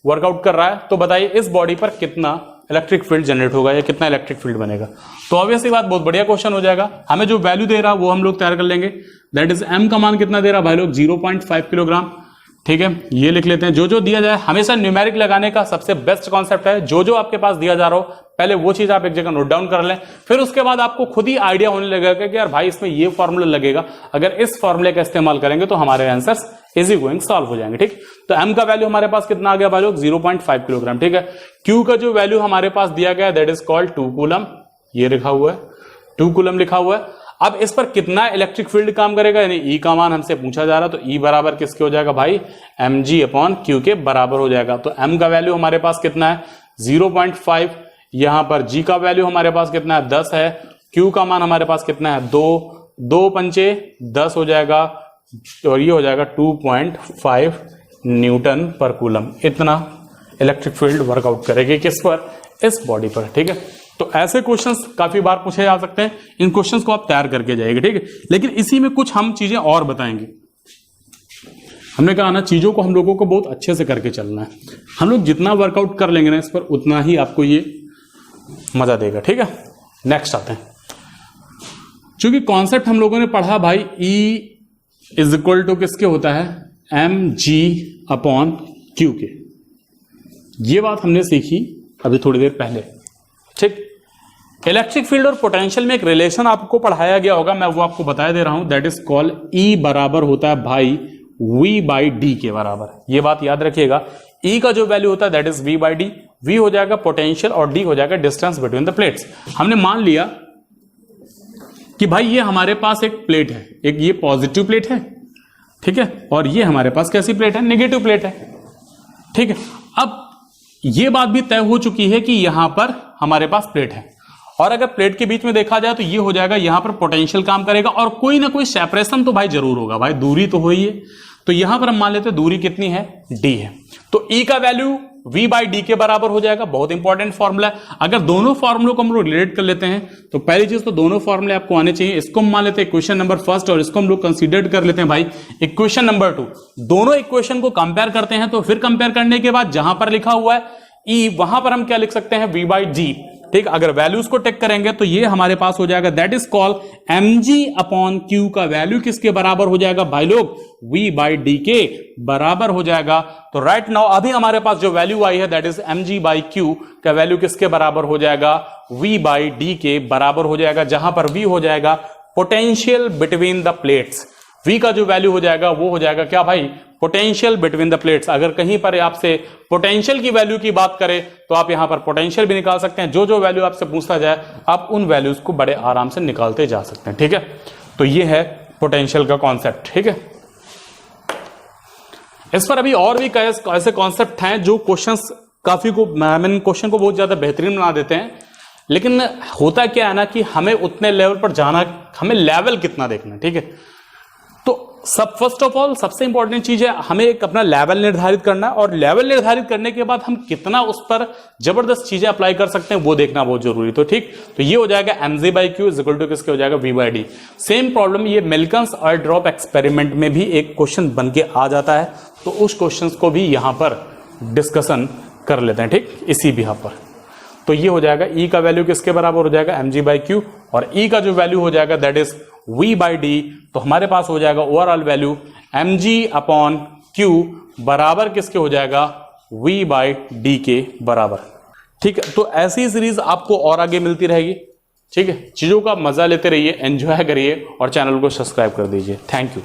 वर्कआउट कर रहा है, तो बताइए इस बॉडी पर कितना इलेक्ट्रिक फील्ड जनरेट होगा या कितना इलेक्ट्रिक फील्ड बनेगा। तो ऑब्वियसली बात, बहुत बढ़िया क्वेश्चन हो जाएगा। हमें जो वैल्यू दे रहा वो हम लोग तैयार कर लेंगे, दैट इज m का मान कितना दे रहा भाई लोग, 0.5 किलोग्राम, ठीक है। ये लिख लेते हैं, जो जो दिया जाए हमेशा न्यूमेरिक लगाने का सबसे बेस्ट कॉन्सेप्ट है, जो जो आपके पास दिया जा रहा हो पहले वो चीज आप एक जगह नोट डाउन कर लें, फिर उसके बाद आपको खुद ही आइडिया होने लगेगा कि यार भाई इसमें ये फॉर्मूला लगेगा, अगर इस फॉर्मूले का इस्तेमाल करेंगे तो हमारे आंसर्स इजी गोइंग सॉल्व हो जाएंगे, ठीक। तो m का वैल्यू हमारे पास कितना आ गया भाई लोग, 0.5 किलोग्राम, ठीक है। q का जो वैल्यू हमारे पास दिया गया दैट इज कॉल्ड 2 कूलम, ये लिखा हुआ है 2 कूलम लिखा हुआ है। अब इस पर कितना इलेक्ट्रिक फील्ड काम करेगा, यानी E का मान हमसे पूछा जा रहा, तो E बराबर किसके हो जाएगा भाई, mg अपॉन Q के बराबर हो जाएगा। तो m का वैल्यू हमारे पास कितना है 0.5, यहां पर G का वैल्यू हमारे पास कितना है 10 है, Q का मान हमारे पास कितना है 2 पंचे 10 हो जाएगा, और ये हो जाएगा 2.5 न्यूटन पर कूलम। इतना इलेक्ट्रिक फील्ड वर्कआउट करेगी किस पर, इस बॉडी पर, ठीक है। तो ऐसे क्वेश्चंस काफी बार पूछे जा सकते हैं, इन क्वेश्चंस को आप तैयार करके जाइएगा, ठीक है। लेकिन इसी में कुछ हम चीजें और बताएंगे। हमने कहा ना चीजों को हम लोगों को बहुत अच्छे से करके चलना है, हम लोग जितना वर्कआउट कर लेंगे ना इस पर उतना ही आपको ये मजा देगा, ठीक है। नेक्स्ट आते हैं, चूंकि कॉन्सेप्ट हम लोगों ने पढ़ा भाई E इज इक्वल टू किसके होता है, mg अपॉन Q के, ये बात हमने सीखी अभी थोड़ी देर पहले, ठीक। इलेक्ट्रिक फील्ड और पोटेंशियल में एक रिलेशन आपको पढ़ाया गया होगा, मैं वो आपको बताया दे रहा हूं, दैट इज कॉल्ड E बराबर होता है भाई V बाई डी के बराबर। ये बात याद रखिएगा, E का जो वैल्यू होता है that is V by D, V हो जाएगा पोटेंशियल और D हो जाएगा डिस्टेंस बिटवीन द प्लेट्स। हमने मान लिया कि भाई ये हमारे पास एक प्लेट है, एक ये पॉजिटिव प्लेट है, ठीक है, और ये हमारे पास कैसी प्लेट है, नेगेटिव प्लेट है, ठीक है। अब ये बात भी तय हो चुकी है कि यहां पर हमारे पास प्लेट है, और अगर प्लेट के बीच में देखा जाए तो ये हो जाएगा, यहां पर पोटेंशियल काम करेगा और कोई ना कोई सेपरेशन तो भाई जरूर होगा, भाई दूरी तो हो ही है। तो यहां पर हम मान लेते हैं दूरी कितनी है, d है। तो E का वैल्यू v बाई डी के बराबर हो जाएगा। बहुत इंपॉर्टेंट फॉर्मूला है। अगर दोनों फॉर्मूलों को हम लोग रिलेट कर लेते हैं तो पहली चीज तो दोनों फॉर्मूले आपको आने चाहिए। इसको हम मान लेते हैं इक्वेशन नंबर फर्स्ट और इसको हम लोग कंसीडर कर लेते हैं भाई इक्वेशन नंबर 2। दोनों इक्वेशन को कंपेयर करते हैं तो फिर कंपेयर करने के बाद जहां पर लिखा हुआ है ई, वहां पर हम क्या लिख सकते हैं v बाई डी। ठीक, अगर वैल्यूज को टेक करेंगे तो ये हमारे पास हो जाएगा that is called mg upon Q का वैल्यू किसके बराबर हो जाएगा भाई लोग, v बाई डी के बराबर हो जाएगा। तो राइट नाउ अभी हमारे पास जो वैल्यू आई है that is mg by Q का वैल्यू किसके बराबर हो जाएगा, v बाई डी के बराबर हो जाएगा, जहां पर v हो जाएगा potential between the plates. v का जो वैल्यू हो जाएगा वो हो जाएगा क्या भाई, पोटेंशियल बिटवीन द प्लेट्स। अगर कहीं पर आपसे पोटेंशियल की वैल्यू की बात करें तो आप यहां पर पोटेंशियल भी निकाल सकते हैं। जो जो वैल्यू आपसे पूछता जाए आप उन वैल्यूज को बड़े आराम से निकालते जा सकते हैं। ठीक है, तो ये है पोटेंशियल का कॉन्सेप्ट। ठीक है, इस पर अभी और भी ऐसे कॉन्सेप्ट हैं जो क्वेश्चंस काफी को क्वेश्चन को बहुत ज्यादा बेहतरीन बना देते हैं। लेकिन होता क्या है ना कि हमें उतने लेवल पर जाना, हमें लेवल कितना देखना है। ठीक है, तो फर्स्ट ऑफ ऑल सबसे इंपॉर्टेंट चीज है हमें एक अपना लेवल निर्धारित करना, और लेवल निर्धारित करने के बाद हम कितना उस पर जबरदस्त चीजें अप्लाई कर सकते हैं वो देखना बहुत जरूरी। तो ठीक, तो ये हो जाएगा mg by q is equal to किसके हो जाएगा, v by d. Same problem ये मिल्कन्स और ड्रॉप एक्सपेरिमेंट में भी एक क्वेश्चन बन के आ जाता है, तो उस क्वेश्चन को भी यहां पर डिस्कशन कर लेते हैं। ठीक, इसी भी यहां पर तो ये हो जाएगा e का वैल्यू किसके बराबर हो जाएगा, mg बाई क्यू, और e का जो वैल्यू हो जाएगा that is v by D. तो हमारे पास हो जाएगा overall value mg upon Q बराबर किसके हो जाएगा, v बाई डी के बराबर। ठीक है, तो ऐसी सीरीज आपको और आगे मिलती रहेगी। ठीक है, चीजों का मजा लेते रहिए, एंजॉय करिए और चैनल को सब्सक्राइब कर दीजिए। Thank you.